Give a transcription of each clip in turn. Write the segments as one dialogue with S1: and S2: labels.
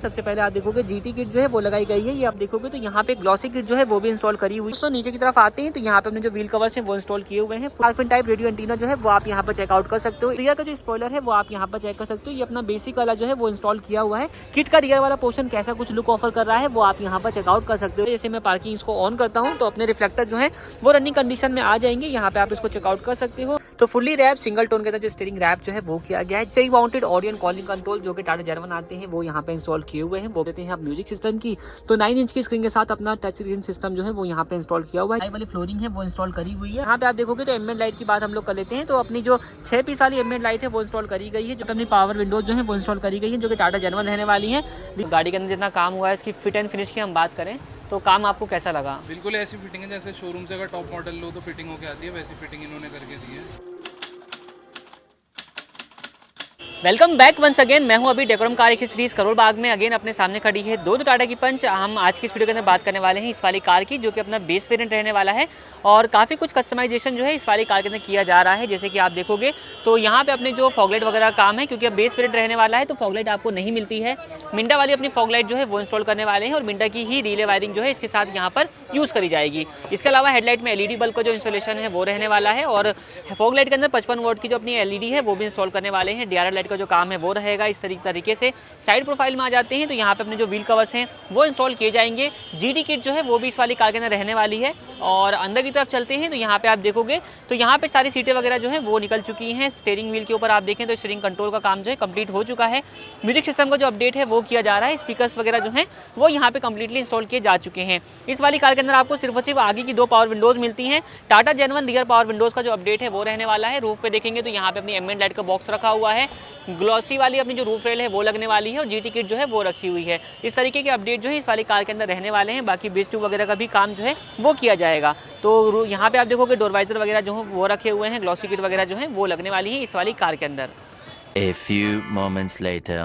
S1: सबसे पहले आप देखोगे जीटी किट जो है वो लगाई गई है। ये आप देखोगे तो यहाँ पे ग्लॉसी किट जो है वो भी इंस्टॉल करी हुई है। दोस्तों नीचे की तरफ आते हैं तो यहाँ पे अपने जो व्हील कवर्स हैं वो इंस्टॉल किए हुए हैं। फाल्कन टाइप रेडियो एंटीना जो है वो आप यहाँ पर चेकआउट कर सकते हो। रियर का जो स्पॉइलर है वो आप यहाँ पर चेक कर सकते हो। ये अपना बेसिक वाला जो है वो इंस्टॉल किया हुआ है। किट का रियर वाला पोर्शन कैसा कुछ लुक ऑफर कर रहा है वो आप यहाँ पर चेकआउट कर सकते हो। जैसे मैं पार्किंग इसको ऑन करता हूँ तो अपने रिफ्लेक्टर जो है वो रनिंग कंडीशन में आ जाएंगे। यहाँ पे आप इसको चेकआउट कर सकते हो। तो फुल्ली रैप सिंगल टोन के अंदर जो स्टीयरिंग रैप जो है वो किया गया है। सही माउंटेड ऑडियो कॉलिंग कंट्रोल जो कि टाटा जर्मन आते हैं वो यहाँ पे इंस्टॉल किए हुए हैं। वो देते हैं आप म्यूजिक सिस्टम की। तो 9 इंच की स्क्रीन के साथ अपना टच स्क्रीन सिस्टम जो है वो यहाँ पे इंस्टॉल किया हुआ है। हाई वाली फ्लोरिंग है वो इंस्टॉल करी हुई है। यहाँ पे आप देखोगे तो एम्बिएंट लाइट की बात हम लोग कर लेते हैं। तो अपनी जो 6 पीस वाली एम्बिएंट लाइट है वो इंस्टॉल करी गई है। जो अपनी पावर विंडोज जो है वो इंस्टॉल करी गई है, जो कि टाटा जर्मन रहने वाली है। गाड़ी के अंदर जितना काम हुआ है इसकी फिट एंड फिनिश की हम बात करें तो काम आपको कैसा लगा?
S2: बिल्कुल ऐसी फिटिंग है जैसे शोरूम से अगर टॉप मॉडल लो तो फिटिंग होके आती है, वैसी फिटिंग इन्होंने करके दी है।
S1: Welcome back once again. मैं हूं अभी डेकोरम कार की सीरीज करोड़ बाग में। अगेन अपने सामने खड़ी है दो टाटा की पंच। हम आज की इस वीडियो के अंदर बात करने वाले हैं इस वाली कार की, जो कि अपना बेस वेरिएंट रहने वाला है और काफ़ी कुछ कस्टमाइजेशन जो है इस वाली कार के अंदर किया जा रहा है। जैसे कि आप देखोगे तो यहाँ पे अपने जो फॉगलाइट वगैरह काम है, क्योंकि अब बेस वेरिएंट रहने वाला है तो फॉगलाइट आपको नहीं मिलती है। मिंटा वाली अपनी फॉगलाइट जो है वो इंस्टॉल करने वाले हैं और मिंटा की ही रिले वायरिंग जो है इसके साथ यहाँ पर यूज़ करी जाएगी। इसके अलावा हेडलाइट में एलईडी बल्ब का जो इंस्टॉलेशन है वो रहने वाला है और फॉगलाइट के अंदर 55 वॉट की जो अपनी एलईडी है वो भी इंस्टॉल करने वाले हैं। डीआरएल लाइट का जो काम है वो रहेगा। इस तरीके से साइड प्रोफाइल में आ जाते हैं तो यहाँ पे अपने जो व्हील कवर्स हैं वो इंस्टॉल किए जाएंगे। जीटी किट जो है वो भी इस वाली कार के अंदर रहने वाली है। और अंदर की तरफ चलते हैं तो यहाँ पे आप देखोगे तो यहाँ पे सारी सीटें वगैरह जो है वो निकल चुकी हैं। स्टीयरिंग व्हील के ऊपर आप देखें तो स्टीयरिंग कंट्रोल का काम जो है कंप्लीट हो चुका है। म्यूजिक सिस्टम का जो अपडेट है वो किया जा रहा है। स्पीकर्स वगैरह जो हैं वो यहाँ पे कंप्लीटली इंस्टॉल किए जा चुके हैं। इस वाली कार के अंदर आपको सिर्फ और सिर्फ आगे की 2 पावर विंडोज मिलती हैं। Tata German rear power Windows का जो अपडेट है वो रहने वाला है। रूफ पे देखेंगे तो यहाँ पे अपनी एम्बिएंट लाइट का बॉक्स रखा हुआ है। ग्लॉसी वाली अपनी जो रूफ रेल है वो लगने वाली है और जीटी किट जो है वो रखी हुई है। इस तरीके के अपडेट जो है इस वाली कार के अंदर रहने वाले हैं। बाकी बेस ट्यूब वगैरह का भी काम जो है वो किया जाएगा। तो यहाँ पे आप देखोगे डोर वाइजर वगैरह जो है वो रखे हुए हैं। ग्लॉसी किट वगैरह जो है वो लगने वाली है इस वाली कार के अंदर।
S3: A few moments later.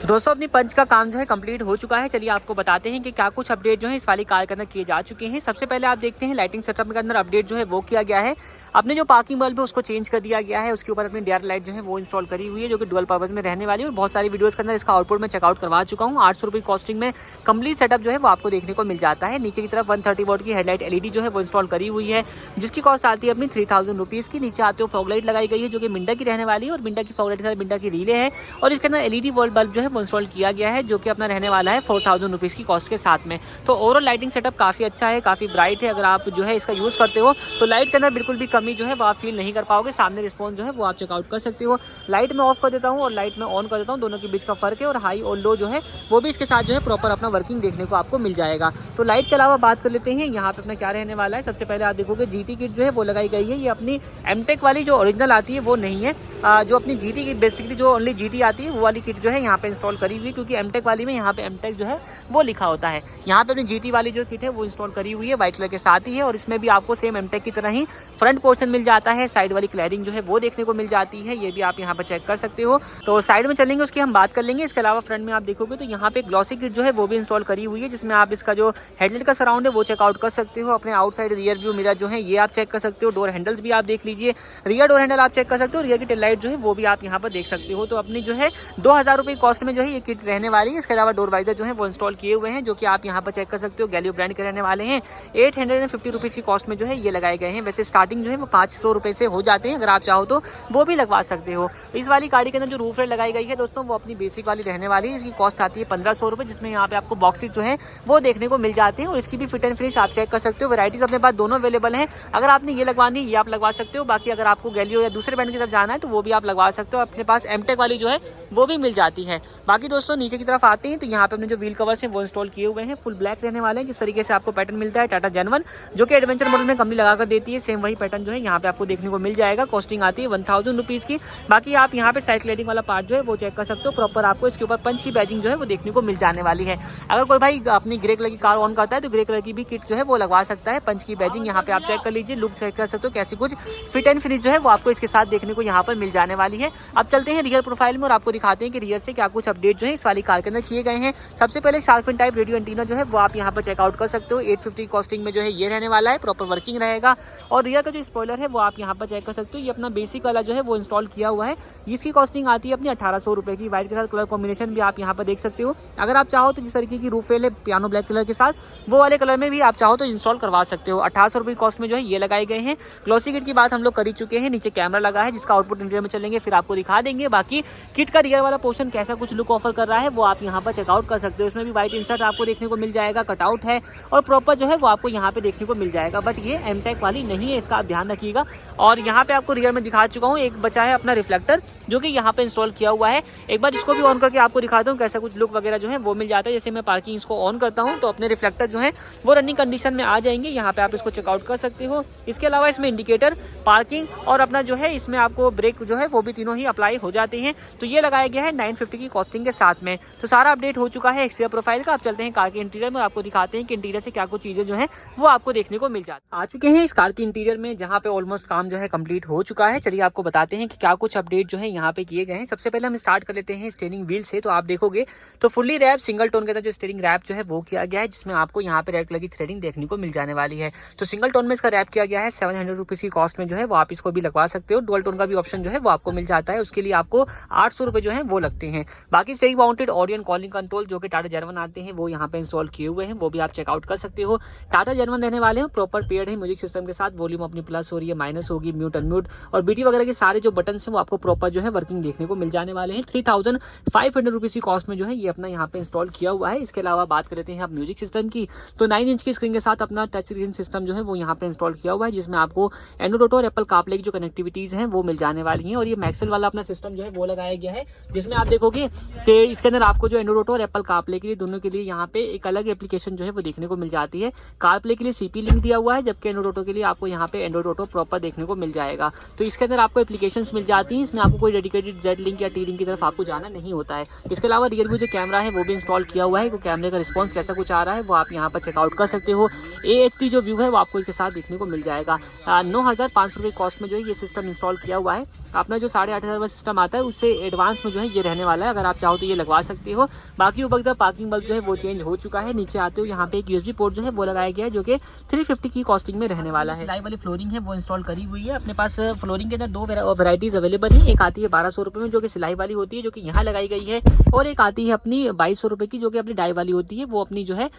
S1: दोस्तों अपनी पंच का काम जो है कंप्लीट हो चुका है। चलिए आपको बताते हैं कि क्या कुछ अपडेट जो है इस वाली कार के अंदर किए जा चुके हैं। सबसे पहले आप देखते हैं लाइटिंग सेटअप के अंदर अपडेट जो है वो किया गया है। अपने जो पार्किंग बल्ब है उसको चेंज कर दिया गया है। उसके ऊपर अपनी डीआरएल लाइट जो है वो इंस्टॉल करी हुई है, जो कि डुअल पर्पस में रहने वाली है। और बहुत सारी वीडियोस के अंदर इसका आउटपुट मैं चेकआउट करवा चुका हूँ। 800 रुपये कॉस्टिंग में कंप्लीट सेटअप जो है वो आपको देखने को मिल जाता है। नीचे की तरफ 130 वॉट की हेडलाइट एलईडी जो है वो इंस्टॉल करी हुई है, जिसकी कॉस्ट आती है अपनी 3000 रुपीज़ की। नीचे आते हो फॉगलाइट लगाई गई है जो कि मिंटा की रहने वाली है और मिंटा की फॉगलाइट के साथ मिंटा की रीले है। और इसके अंदर एलईडी बल्ब जो है वो इंस्टॉल किया गया है, जो कि अपना रहने वाला है 4000 रुपीज़ की कॉस्ट के साथ में। तो ओवरऑल लाइटिंग सेटअप काफ़ी अच्छा है, काफ़ी ब्राइट है। अगर आप जो है इसका यूज़ करते हो तो लाइट के अंदर बिल्कुल भी कमी जो है वो आप फील नहीं कर पाओगे। सामने रिस्पॉन्स जो है वो आप चेकआउट कर सकते हो। लाइट में ऑफ कर देता हूँ और लाइट में ऑन कर देता हूँ, दोनों के बीच का फर्क है। और हाई और लो जो है वो भी इसके साथ जो है प्रॉपर अपना वर्किंग देखने को आपको मिल जाएगा। तो लाइट के अलावा बात कर लेते हैं यहाँ पे अपना क्या रहने वाला है। सबसे पहले आप देखोगे जीटी किट जो है वो लगाई गई है। ये अपनी एमटेक वाली जो ओरिजिनल आती है वो नहीं है। जो अपनी जीटी की बेसिकली जो ओनली जीटी आती है वो वाली किट जो है यहाँ पे इंस्टॉल करी हुई, क्योंकि एमटेक वाली में यहाँ पे एमटेक जो है वो लिखा होता है। यहाँ पे अपनी जीटी वाली जो किट है वो इंस्टॉल करी हुई है, व्हाइट कलर के साथ ही है। और इसमें भी आपको सेम एमटेक की तरह ही फ्रंट पोर्शन मिल जाता है। साइड वाली क्लैडिंग जो है वो देखने को मिल जाती है, ये भी आप यहाँ पर चेक कर सकते हो। तो साइड में चलेंगे उसकी हम बात कर लेंगे। इसके अलावा फ्रंट में आप देखोगे तो यहाँ पे ग्लॉसी किट जो है वो भी इंस्टॉल करी हुई है, जिसमें आप इसका जो हेडलाइट का सराउंड है वो चेकआउट कर सकते हो। अपने आउटसाइड रियर व्यू मिरर जो है ये आप चेक कर सकते हो। डोर हैंडल्स भी आप देख लीजिए, रियर डोर हैंडल आप चेक कर सकते हो। रियर की टेल लाइट जो है वो भी आप यहाँ पर देख सकते हो। तो अपनी जो है 2000 रुपये कॉस्ट में जो है ये किट रहने वाली है। इसके अलावा डोर वाइजर जो है वो इंस्टॉल किए हुए हैं, जो कि आप यहाँ पर चेक कर सकते हो। गैलियो ब्रांड के रहने वाले हैं। 850 रुपीज़ की कॉस्ट में जो है ये लगाए गए हैं। वैसे स्टार्टिंग जो है वो 500 रुपये से हो जाते हैं, अगर आप चाहो तो वो भी लगवा सकते हो। इस वाली गाड़ी के अंदर जो रूफ रेल लगाई गई है दोस्तों वो अपनी बेसिक वाली रहने वाली है। इसकी कॉस्ट आती है 1500 रुपये, जिसमें यहाँ पे आपको बॉक्सेस जो है वो देखने को मिल जाते हैं। और इसकी भी फिट एंड फिनिश आप चेक कर सकते हो। वैराइटीज अपने पास दोनों अवेलेबल हैं। अगर आपने ये लगवानी है ये आप लगवा सकते हो। बाकी अगर आपको गैलियो या दूसरे ब्रांड की तरफ जाना है तो वो भी आप लगवा सकते हो। अपने पास एमटेक वाली जो है वो भी मिल जाती है। बाकी दोस्तों नीचे की तरफ आते हैं तो यहाँ पे अपने जो व्हील कवर्स हैं वो इंस्टॉल किए हुए हैं। फुल ब्लैक रहने वाले हैं। जिस तरीके से आपको पैटर्न मिलता है टाटा जर्मन जो कि एडवेंचर मॉडल में कंपनी लगाकर देती है, सेम वही पैटर्न जो है यहाँ पे आपको देखने को मिल जाएगा। कॉस्टिंग आती है 1000 रुपीज़ की। बाकी आप यहाँ पे साइड क्लैडिंग वाला पार्ट जो है वो चेक कर सकते हो। प्रॉपर आपको इसके ऊपर पंच की बैजिंग जो है वो देखने को मिल जाने वाली है। अगर कोई भाई अपनी ग्रे कलर की कार ऑन करता है तो ग्रे कलर की भी किट जो है वो लगवा सकता है। पंच की बैजिंग यहाँ पे आप चेक कर लीजिए, लुक चेक कर सकते हो कैसी कुछ फिट एंड फिनिश जो है वो आपको इसके साथ देखने को यहाँ पर मिल जाने वाली है। अब चलते हैं रियर प्रोफाइल में और आपको दिखाते हैं कि रियर से क्या कुछ अपडेट जो है इस वाली कार के अंदर किए गए हैं। सबसे पहले शार्पन टाइप रेडियो एंटीना जो है वो आप यहाँ पर चेकआउट कर सकते हो। 850 कॉस्टिंग में जो है ये रहने वाला है, प्रॉपर वर्किंग रहेगा। और रियर का जो स्पॉइलर है वो आप यहाँ पर चेक कर सकते हो। ये अपना बेसिक वाला जो है वो इंस्टॉल किया हुआ है। इसकी कॉस्टिंग आती है अपनी 1800 रुपये की। व्हाइट के साथ कलर कॉम्बिनेशन भी आप यहाँ पर देख सकते हो। अगर आप चाहो तो जिस तरीके की रूफ रेल है पियानो ब्लैक कलर के साथ, वो वाले कलर में भी आप चाहो तो इंस्टॉल करवा सकते हो। 1800 रुपये कॉस्ट में जो है ये लगाए गए हैं। ग्लॉसी किट की बात हम लोग कर ही चुके हैं। नीचे कैमरा लगा है जिसका आउटपुट इंटीरियर में चलेंगे फिर आपको दिखा देंगे। बाकी किट का रियर वाला पोर्शन कैसा कुछ लुक ऑफर कर रहा है वो आप यहाँ पर चेकआउट कर सकते हो। इसमें भी व्हाइट इंसर्ट आपको देखने को मिल जाएगा, कटआउट है और प्रॉपर जो है वो आपको यहाँ पे देखने को मिल जाएगा। बट ये एमटेक वाली नहीं है, इसका आप ध्यान रखिएगा। और यहाँ पे आपको रियर में दिखा चुका हूँ, एक बचा है अपना रिफ्लेक्टर जो कि यहाँ पे इंस्टॉल किया हुआ है। एक बार इसको भी ऑन करके आपको दिखाता हूँ कैसा कुछ लुक वगैरह जो है वो मिल जाता है। जैसे मैं पार्किंग इसको ऑन करता हूँ तो अपने रिफ्लेक्टर जो है वो रनिंग कंडीशन में आ जाएंगे। यहाँ पे आप इसको चेकआउट कर सकते हो। इसके अलावा इसमें इंडिकेटर, पार्किंग और अपना जो है इसमें आपको ब्रेक जो है वो भी तीनों ही अप्लाई हो जाते हैं। तो ये लगाया गया है 950 की कॉस्टिंग के साथ में। तो सारा अपडेट हो चुका है एक्सटीरियर प्रोफाइल का। आप चलते हैं कार के इंटीरियर में और आपको दिखाते हैं कि इंटीरियर से क्या कुछ चीजें जो है वो आपको देखने को मिल जाती आ चुके हैं इस कार के इंटीरियर में, जहाँ पे ऑलमोस्ट काम जो है कंप्लीट हो चुका है। चलिए आपको बताते हैं कि क्या कुछ अपडेट जो है यहाँ पे किए गए हैं। सबसे पहले हम स्टार्ट कर लेते हैं स्टीयरिंग व्हील से। तो आप देखोगे तो फुल्ली रैप सिंगल टोन के अंदर जो स्टीयरिंग रैप जो है वो किया गया है, जिसमें आपको यहाँ पे रेड कलर की थ्रेडिंग देखने को मिल जाने वाली है। तो सिंगल टोन में इसका रैप किया गया है 700 रुपीज की कॉस्ट में जो है वो आप इसको भी लगवा सकते हो। डुअल टोन का भी ऑप्शन जो है वो आपको मिल जाता है, उसके लिए आपको 800 रुपए जो है वो लगते हैं। बाकी steering mounted audio and calling control जो कि टाटा जर्मन आते हैं वो यहाँ पे इंस्टॉल किए हुए हैं, वो भी आप चेकआउट कर सकते हो। टाटा जर्मन रहने वाले हैं, प्रॉपर पेयर्ड है म्यूजिक सिस्टम के साथ। वॉल्यूम अपनी प्लस हो रही है, माइनस होगी, म्यूट अनम्यूट और बीटी वगैरह के सारे जो बटन हैं वो आपको प्रॉपर जो है वर्किंग देखने को मिल जाने वाले हैं। 3500 रुपीज की कॉस्ट में जो है ये अपना यहाँ पे इंस्टॉल किया हुआ है। इसके अलावा बात करते हैं आप म्यूजिक सिस्टम की, तो 9 इंच की स्क्रीन के साथ अपना टच स्क्रीन सिस्टम जो है वो यहाँ पे इंस्टॉल किया हुआ है, जिसमें आपको एंड्रॉइड ऑटो और एप्पल कारप्ले की जो कनेक्टिविटीज हैं वो मिल जाने वाली हैं। और ये मैक्सेल वाला अपना सिस्टम जो है वो लगाया गया है, जिसमें आप देखोगे कि इसके अंदर आपको जो एंड्रॉइड ऑटो और एप्पल कारप्ले के लिए दोनों के लिए यहाँ पे एक अलग एप्लीकेशन जो है वो देखने को मिल जाती है। कारप्ले के लिए सीपी लिंक दिया हुआ है, जबकि एंड्रॉइड ऑटो के लिए आपको यहाँ पे एंड्रॉइड ऑटो प्रॉपर देखने को मिल जाएगा। तो इसके अंदर आपको एप्लीकेशंस मिल जाती हैं, इसमें आपको कोई डेडिकेटेड जेड लिंक या टी लिंक की तरफ आपको जाना नहीं होता है। इसके अलावा रियर व्यू जो कैमरा है वो भी इंस्टॉल किया हुआ है, तो कैमरे का रिस्पॉन्स कैसा कुछ आ रहा है वो आप यहाँ पर चेकआउट कर सकते हो। AHD जो व्यू है वो आपको इसके साथ देखने को मिल जाएगा। 9500 रुपये कॉस्ट में जो है ये सिस्टम इंस्टॉल किया हुआ है। अपना जो 8500 वाला सिस्टम आता है उससे एडवांस में जो है ये रहने वाला है, अगर आप चाहो तो ये लगवा सकते हो। बाकी ऊपर पार्किंग बल्ब जो है वो चेंज हो चुका है। नीचे आते हो यहाँ पे एक USB पोर्ट जो है वो लगाया गया है, जो कि 350 की कॉस्टिंग में रहने वाला है। सिलाई वाली फ्लोरिंग है वो इंस्टॉल करी हुई है। अपने पास फ्लोरिंग के अंदर दो वैरायटीज अवेलेबल है। एक आती है 1200 रुपये में जो कि सिलाई वाली होती है, जो कि यहाँ लगाई गई है, और एक आती है अपनी 2200 रुपये की जो कि अपनी डाई वाली होती है। वो अपनी जो है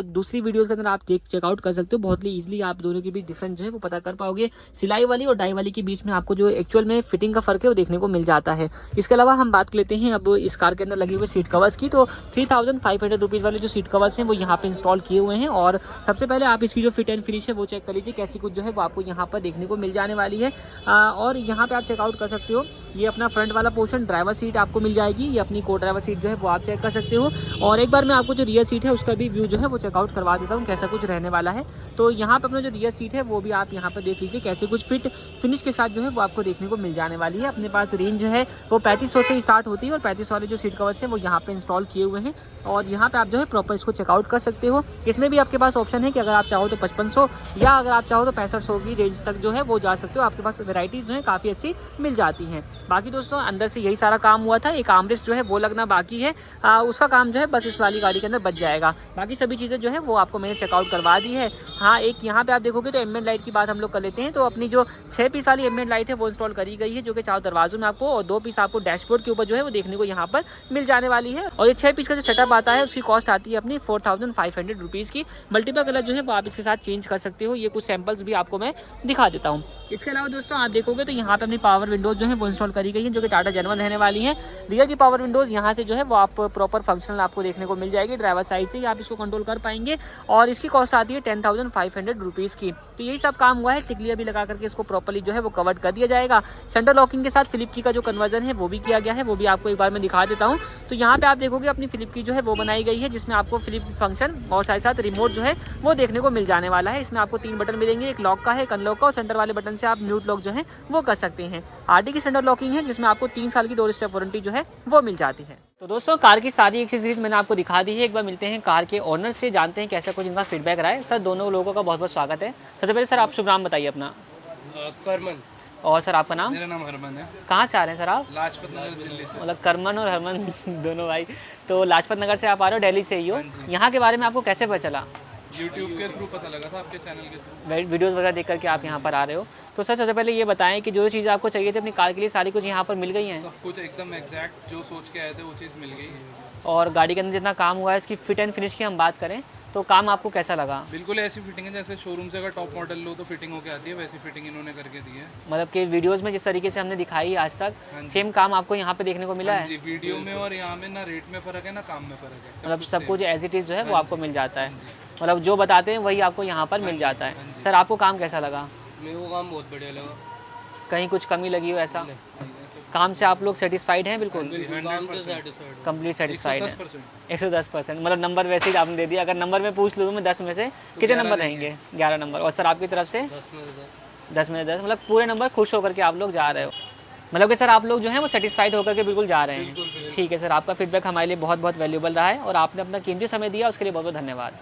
S1: दूसरी वीडियोस के अंदर आप चेकआउट कर सकते हो। बहुत ही ईजिली आप दोनों के बीच डिफरेंस जो है वो पता कर पाओगे। सिलाई वाली और डाई वाली के बीच में आपको जो एक्चुअल में फिटिंग का फर्क है वो देखने को मिल जाता है। इसके अलावा हम बात कर लेते हैं अब इस कार के अंदर लगे हुए सीट कवर्स की। तो 3500 रुपीज वाले जो सीट कवर्स हैं वो यहाँ पे इंस्टॉल किए हुए हैं। और सबसे पहले आप इसकी जो फिट एंड फिनिश है वो चेक कर लीजिए, कैसी कुछ जो है वो आपको यहाँ पर देखने को मिल जाने वाली है। और यहाँ पे आप चेकआउट कर सकते हो, ये अपना फ्रंट वाला पोर्शन ड्राइवर सीट आपको मिल जाएगी। ये अपनी को ड्राइवर सीट जो है वो आप चेक कर सकते हो। और एक बार मैं आपको जो रियर सीट है उसका भी व्यू जो है वो चेकआउट करवा देता हूँ कैसा कुछ रहने वाला है। तो यहाँ पे अपना जो रियर सीट है वो भी आप यहाँ पर देख लीजिए, कैसे कुछ फिट फिनिश के साथ जो है वो आपको देखने को मिल जाने वाली है। अपने पास रेंज है वो 3500 से स्टार्ट होती है और 3500 वाले जो सीट कवर्स है वो यहाँ पे इंस्टॉल किए हुए हैं। और यहाँ पे आप जो है प्रॉपर इसको चेकआउट कर सकते हो। इसमें भी आपके पास ऑप्शन है कि अगर आप चाहो तो 5500 या अगर आप चाहो तो 6500 की रेंज तक जो है वो जा सकते हो। आपके पास वेराइटीज जो है काफ़ी अच्छी मिल जाती हैं। बाकी दोस्तों अंदर से यही सारा काम हुआ था। एक आर्मरेस्ट जो है वो लगना बाकी है, उसका काम जो है बस इस वाली गाड़ी के अंदर बच जाएगा। बाकी सभी चीज़ें जो है वो आपको मैंने चेकआउट करवा दी है। हाँ, एक यहाँ पे आप देखोगे तो एम्बिएंट लाइट की बात हम लोग कर लेते हैं। तो अपनी जो 6 पीस वाली एम्बिएंट लाइट है वो इंस्टॉल करी गई है, जो कि 4 दरवाजों में आपको और 2 पीस आपको डैशबोर्ड के ऊपर जो है वो देखने को यहाँ पर मिल जाने वाली है। और ये 6 पीस का जो सेटअप आता है उसकी कॉस्ट आती है अपनी 4500 रुपीज़ की। मल्टीपल कलर जो है वो आप इसके साथ चेंज कर सकते हो। ये कुछ सैंपल्स भी आपको मैं दिखा देता हूँ। इसके अलावा दोस्तों आप देखोगे तो यहाँ पे अपनी पावर विंडोज जो है वो इंस्टॉल करी गई है, जो कि टाटा जर्मन रहने वाली है। रियर की पावर विंडोज यहाँ से जो है वो आप प्रॉपर फंक्शनल आपको देखने को मिल जाएगी। ड्राइवर साइड से ही आप इसको कंट्रोल कर पाएंगे और इसकी कॉस्ट आती है 10,500 रुपीज़ की। तो यही सब काम हुआ है। टिकली अभी लगा करके इसको प्रॉपर्ली जो है वो कवर कर दिया जाएगा। सेंटर लॉकिंग के साथ फ्लिप की का जो कन्वर्जन है वो भी किया गया है, वो भी आपको एक बार मैं दिखा देता हूँ। तो यहाँ पे आप देखोगे अपनी फ्लिप की जो है वो बनाई गई है, जिसमें आपको फ्लिप फंक्शन और साथ साथ रिमोट जो है वो देखने को मिल जाने वाला है। इसमें आपको 3 बटन मिलेंगे, एक लॉक का है, एक अनलॉक का, और सेंटर वाले बटन से आप म्यूट लॉक जो है वो कर सकते हैं। RD की सेंटर लॉकिंग है, जिसमें आपको 3 साल की डोर स्टेप वारंटी जो है वो मिल जाती है। तो दोस्तों कार की सारी एक्सेसरीज मैंने आपको दिखा दी है। एक बार मिलते हैं कार के ओनर से, जानते हैं कैसा कुछ इनका फीडबैक रहा है। सर दोनों लोगों का बहुत बहुत स्वागत है। सबसे पहले सर आप शुभ नाम बताइए अपना।
S2: करमन।
S1: और सर आपका नाम?
S2: मेरा नाम हरमन है।
S1: कहाँ से आ रहे हैं सर आप?
S2: लाजपत नगर दिल्ली से।
S1: मतलब करमन और हरमन दोनों भाई। तो लाजपत नगर से आप आ रहे हो, दिल्ली से ही हो। यहाँ के बारे में आपको कैसे पता चला?
S2: यूट्यूब के थ्रू पता लगा था, आपके चैनल के थ्रू।
S1: वीडियोस वगैरह देख करके आप यहाँ पर आ रहे हो। तो सर सबसे पहले ये बताएं कि जो चीज़ आपको चाहिए थी अपनी कार के लिए सारी कुछ यहाँ पर मिल गई हैं,
S2: सब कुछ एकदम एग्जैक्ट जो सोच के आए थे वो चीज़ मिल गई।
S1: और गाड़ी के अंदर जितना काम हुआ है इसकी फिट एंड फिनिश की हम बात करें तो काम आपको कैसा लगा?
S2: बिल्कुल ऐसी फिटिंग है जैसे शोरूम से अगर टॉप मॉडल लो तो फिटिंग होके आती है, वैसी फिटिंग इन्होंने करके दी है।
S1: मतलब कि वीडियोस में जिस तरीके से हमने दिखाई आज तक सेम काम आपको यहाँ पे देखने को मिला है?
S2: जी, वीडियो में और यहाँ में ना रेट में फ़र्क है ना काम में फ़र्क है।
S1: मतलब सब कुछ एज इट इज़ जो है वो आपको मिल जाता है, मतलब जो बताते हैं वही आपको यहाँ पर मिल जाता है। सर आपको काम कैसा लगा?
S4: मेरे को काम बहुत बढ़िया लगा।
S1: कहीं कुछ कमी लगी हो ऐसा? काम से आप लोग सेटिस्फाइड हैं? बिल्कुल
S4: काम से सेटिस्फाइड।
S1: कंप्लीट सेटिस्फाइड है।
S2: 110%।
S1: 110%। मतलब नंबर वैसे ही आपने दे दिया। अगर नंबर में पूछ लूँ मैं 10 में से कितने नंबर रहेंगे? 11 नंबर। और सर आपकी तरफ से 10 में से 10, मतलब पूरे नंबर खुश होकर के आप लोग जा रहे हो, मतलब कि सर आप लोग जो हैं वो सेटिस्फाइड होकर के बिल्कुल जा रहे हैं। ठीक है सर, आपका फीडबैक हमारे लिए बहुत बहुत वैल्यूबल रहा है और आपने अपना कीमती समय दिया उसके लिए बहुत बहुत धन्यवाद।